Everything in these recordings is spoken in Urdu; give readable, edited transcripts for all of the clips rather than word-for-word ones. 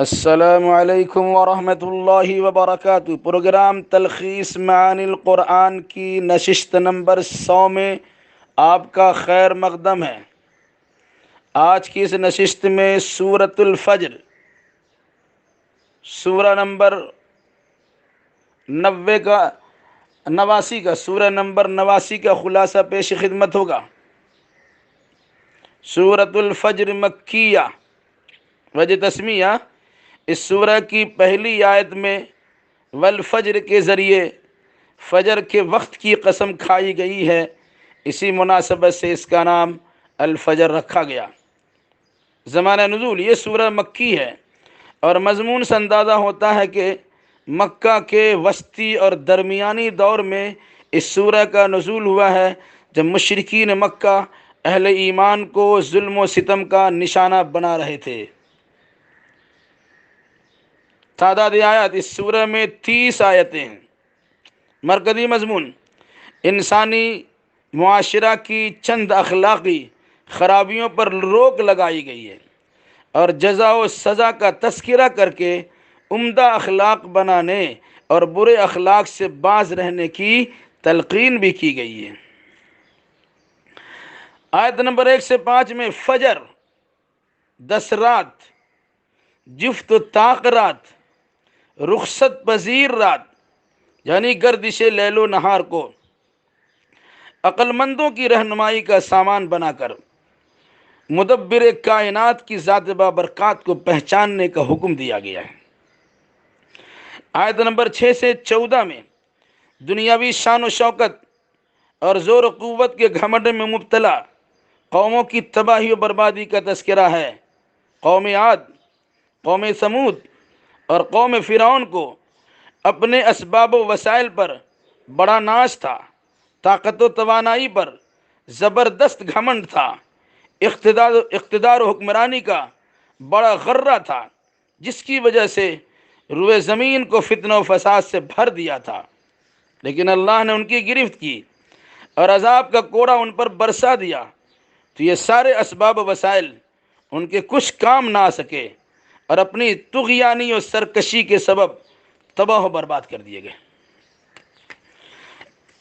السلام علیکم ورحمۃ اللہ وبرکاتہ۔ پروگرام تلخیص معانی القرآن کی نشست نمبر 100 میں آپ کا خیر مقدم ہے۔ آج کی اس نشست میں سورۃ الفجر سورہ نمبر 89 کا خلاصہ پیش خدمت ہوگا۔ سورۃ الفجر مکیہ، وجہ تسمیہ اس سورہ کی پہلی آیت میں والفجر کے ذریعے فجر کے وقت کی قسم کھائی گئی ہے، اسی مناسبت سے اس کا نام الفجر رکھا گیا۔ زمانہ نزول یہ سورہ مکی ہے اور مضمون سے اندازہ ہوتا ہے کہ مکہ کے وسطی اور درمیانی دور میں اس سورہ کا نزول ہوا ہے، جب مشرکین مکہ اہل ایمان کو ظلم و ستم کا نشانہ بنا رہے تھے۔ تعداد آیات اس سورہ میں 30 آیتیں ہیں۔ مرکزی مضمون انسانی معاشرہ کی چند اخلاقی خرابیوں پر روک لگائی گئی ہے اور جزا و سزا کا تذکرہ کر کے عمدہ اخلاق بنانے اور برے اخلاق سے باز رہنے کی تلقین بھی کی گئی ہے۔ آیت نمبر 1 سے 5 میں فجر 10 رات، جفت و طاق رات، رخصت پذیر رات یعنی گردش لیل و نہار کو عقل مندوں کی رہنمائی کا سامان بنا کر مدبر کائنات کی ذات بابرکات کو پہچاننے کا حکم دیا گیا ہے۔ آیت نمبر 6 سے 14 میں دنیاوی شان و شوکت اور زور و قوت کے گھمنڈ میں مبتلا قوموں کی تباہی و بربادی کا تذکرہ ہے۔ قوم عاد، قوم ثمود اور قوم فرعون کو اپنے اسباب و وسائل پر بڑا ناز تھا، طاقت و توانائی پر زبردست گھمنڈ تھا، اقتدار و حکمرانی کا بڑا غرہ تھا، جس کی وجہ سے روئے زمین کو فتنہ و فساد سے بھر دیا تھا، لیکن اللہ نے ان کی گرفت کی اور عذاب کا کوڑا ان پر برسا دیا، تو یہ سارے اسباب و وسائل ان کے کچھ کام نہ آ سکے اور اپنی طغیانی اور سرکشی کے سبب تباہ و برباد کر دیے گئے۔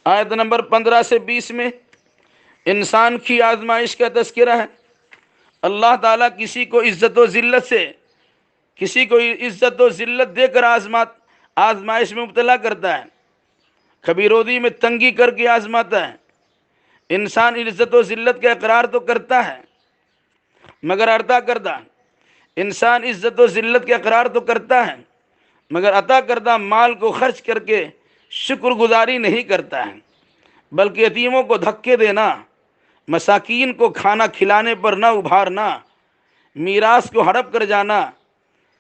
آیت نمبر 15 سے 20 میں انسان کی آزمائش کا تذکرہ ہے۔ اللہ تعالیٰ کسی کو عزت و ذلت دے کر آزمائش میں مبتلا کرتا ہے، کبھی روزی میں تنگی کر کے آزماتا ہے۔ انسان عزت و ذلت کا اقرار تو کرتا ہے مگر عطا کردہ عطا کردہ مال کو خرچ کر کے شکر گزاری نہیں کرتا ہے، بلکہ یتیموں کو دھکے دینا، مساکین کو کھانا کھلانے پر نہ ابھارنا، میراث کو ہڑپ کر جانا،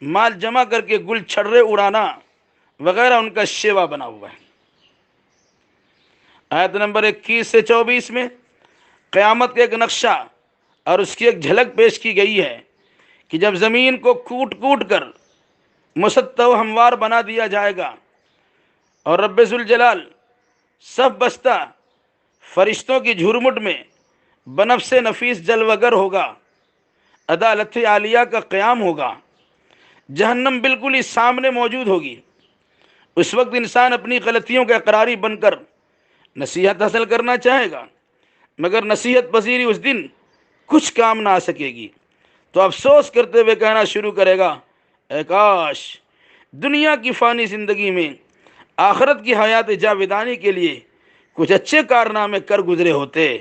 مال جمع کر کے گل چھڑے اڑانا وغیرہ ان کا شیوا بنا ہوا ہے۔ آیت نمبر 21 سے 24 میں قیامت کا ایک نقشہ اور اس کی ایک جھلک پیش کی گئی ہے کہ جب زمین کو کوٹ کوٹ کر مسطح و ہموار بنا دیا جائے گا اور رب ذوالجلال صف بستہ فرشتوں کی جھرمٹ میں بنفس نفیس جلوہ گر ہوگا، عدالت عالیہ کا قیام ہوگا، جہنم بالکل ہی سامنے موجود ہوگی۔ اس وقت انسان اپنی غلطیوں کا اقراری بن کر نصیحت حاصل کرنا چاہے گا، مگر نصیحت پذیری اس دن کچھ کام نہ آ سکے گی، تو افسوس کرتے ہوئے کہنا شروع کرے گا، اے کاش دنیا کی فانی زندگی میں آخرت کی حیات جاودانی کے لیے کچھ اچھے کارنامے کر گزرے ہوتے،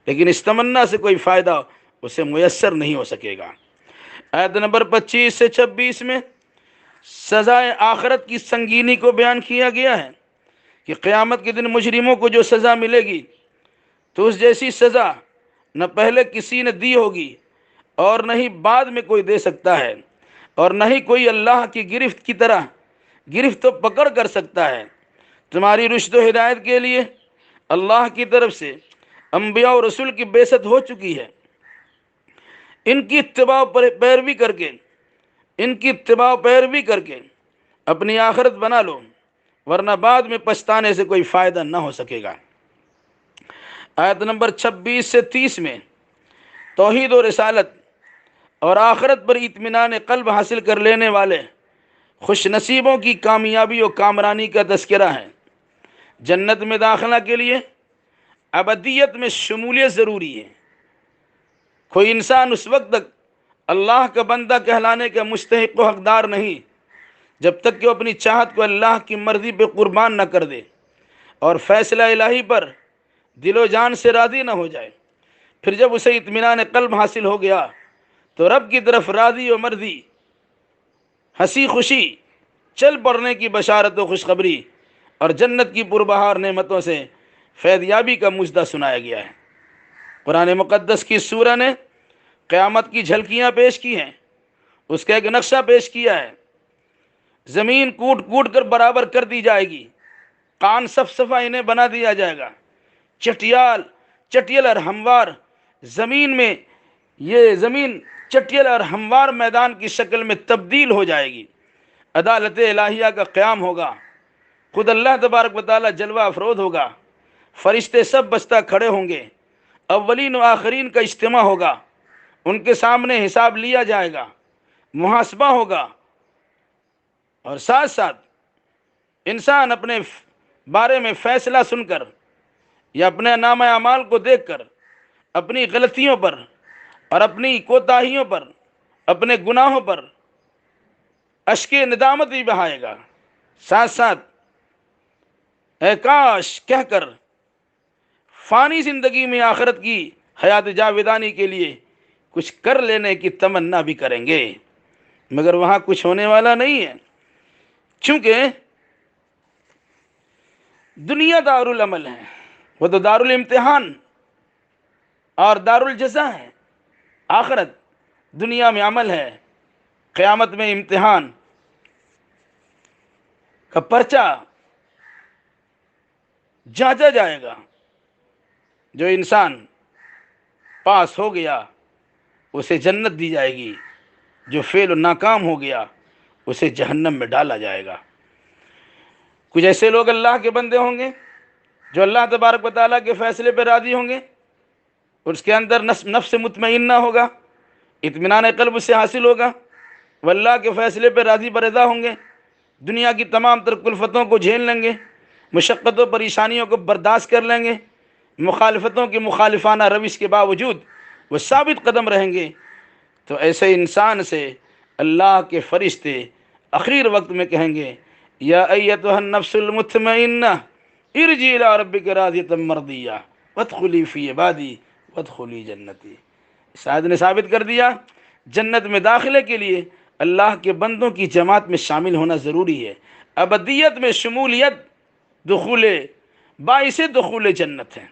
لیکن اس تمنا سے کوئی فائدہ اسے میسر نہیں ہو سکے گا۔ آیت نمبر 25 سے 26 میں سزائے آخرت کی سنگینی کو بیان کیا گیا ہے کہ قیامت کے دن مجرموں کو جو سزا ملے گی تو اس جیسی سزا نہ پہلے کسی نے دی ہوگی اور نہ ہی بعد میں کوئی دے سکتا ہے، اور نہ ہی کوئی اللہ کی گرفت کی طرح گرفت و پکڑ کر سکتا ہے۔ تمہاری رشد و ہدایت کے لیے اللہ کی طرف سے انبیاء و رسول کی بعثت ہو چکی ہے، ان کی اتباع پیروی کر کے اپنی آخرت بنا لو، ورنہ بعد میں پچھتانے سے کوئی فائدہ نہ ہو سکے گا۔ آیت نمبر 26 سے 30 میں توحید و رسالت اور آخرت پر اطمینان قلب حاصل کر لینے والے خوش نصیبوں کی کامیابی و کامرانی کا تذکرہ ہے۔ جنت میں داخلہ کے لیے ابدیت میں شمولیت ضروری ہے۔ کوئی انسان اس وقت تک اللہ کا بندہ کہلانے کا مستحق و حقدار نہیں جب تک کہ وہ اپنی چاہت کو اللہ کی مرضی پہ قربان نہ کر دے اور فیصلہ الہی پر دل و جان سے راضی نہ ہو جائے۔ پھر جب اسے اطمینان قلب حاصل ہو گیا تو رب کی طرف راضی و مرضی، ہنسی خوشی چل پڑنے کی بشارت و خوشخبری اور جنت کی پربہار نعمتوں سے فیضیابی کا مژدہ سنایا گیا ہے۔ قرآن مقدس کی سورہ نے قیامت کی جھلکیاں پیش کی ہیں، اس کا ایک نقشہ پیش کیا ہے۔ زمین کوٹ کوٹ کر برابر کر دی جائے گی، کان صف صفا انہیں بنا دیا جائے گا، چٹیل اور ہموار زمین میں یہ زمین چٹیل اور ہموار میدان کی شکل میں تبدیل ہو جائے گی۔ عدالت الہیہ کا قیام ہوگا، خود اللہ تبارک و تعالی جلوہ افروز ہوگا، فرشتے سب بستہ کھڑے ہوں گے، اولین و آخرین کا اجتماع ہوگا، ان کے سامنے حساب لیا جائے گا، محاسبہ ہوگا، اور ساتھ ساتھ انسان اپنے بارے میں فیصلہ سن کر یا اپنے نامہ اعمال کو دیکھ کر اپنی غلطیوں پر اور اپنی کوتاہیوں پر، اپنے گناہوں پر اشک ندامت بھی بہائے گا، ساتھ ساتھ اے کاش کہہ کر فانی زندگی میں آخرت کی حیات جاویدانی کے لیے کچھ کر لینے کی تمنا بھی کریں گے، مگر وہاں کچھ ہونے والا نہیں ہے، چونکہ دنیا دارالعمل ہے، وہ تو دارالامتحان اور دارالجزا ہے۔ آخرت دنیا میں عمل ہے، قیامت میں امتحان کا پرچہ جانچا جائے گا۔ جو انسان پاس ہو گیا اسے جنت دی جائے گی، جو فیل و ناکام ہو گیا اسے جہنم میں ڈالا جائے گا۔ کچھ ایسے لوگ اللہ کے بندے ہوں گے جو اللہ تبارک و تعالیٰ کے فیصلے پہ راضی ہوں گے اور اس کے اندر نفس مطمئنہ ہوگا، اطمینان قلب سے حاصل ہوگا، وہ اللہ کے فیصلے پہ راضی برضا ہوں گے، دنیا کی تمام تر کلفتوں کو جھیل لیں گے، مشقت و پریشانیوں کو برداشت کر لیں گے، مخالفتوں کی مخالفانہ روش کے باوجود وہ ثابت قدم رہیں گے۔ تو ایسے انسان سے اللہ کے فرشتے اخیر وقت میں کہیں گے یا ایتھا النفس المطمئنہ ارجعی الی ربک راضیۃ مرضیہ وادخلی فی عبادی وادخلی جنتی۔ اس آیت نے ثابت کر دیا جنت میں داخلے کے لیے اللہ کے بندوں کی جماعت میں شامل ہونا ضروری ہے۔ ابدیت میں شمولیت باعث دخول جنت ہے۔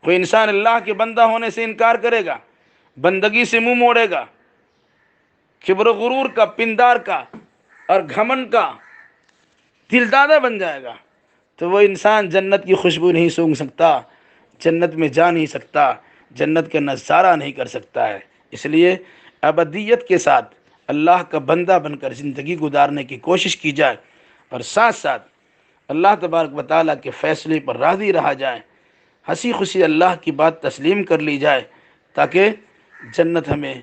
کوئی انسان اللہ کے بندہ ہونے سے انکار کرے گا، بندگی سے منہ موڑے گا، کبر و غرور کا، پندار کا اور گھمنڈ کا دل دادا بن جائے گا، تو وہ انسان جنت کی خوشبو نہیں سونگھ سکتا، جنت میں جا نہیں سکتا، جنت کا نظارہ نہیں کر سکتا ہے۔ اس لیے ابدیت کے ساتھ اللہ کا بندہ بن کر زندگی گزارنے کی کوشش کی جائے اور ساتھ ساتھ اللہ تبارک و تعالیٰ کے فیصلے پر راضی رہا جائے، ہنسی خوشی اللہ کی بات تسلیم کر لی جائے، تاکہ جنت ہمیں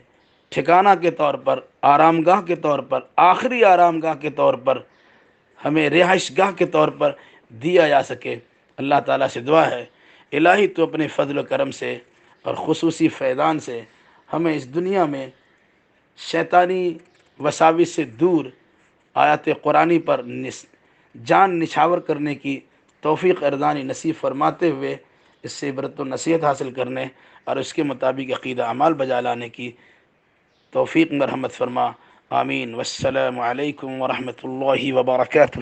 ٹھکانہ کے طور پر، آرام گاہ کے طور پر، آخری آرام گاہ کے طور پر، ہمیں رہائش گاہ کے طور پر دیا جا سکے۔ اللہ تعالیٰ سے دعا ہے الہی تو اپنے فضل و کرم سے اور خصوصی فیضان سے ہمیں اس دنیا میں شیطانی وساوس سے دور آیات قرآنی پر جان نچھاور کرنے کی توفیق ارزانی نصیب فرماتے ہوئے اس سے عبرت و نصیحت حاصل کرنے اور اس کے مطابق عقیدہ اعمال بجا لانے کی توفیق مرحمت فرما، آمین۔ والسلام علیکم ورحمۃ اللہ وبرکاتہ۔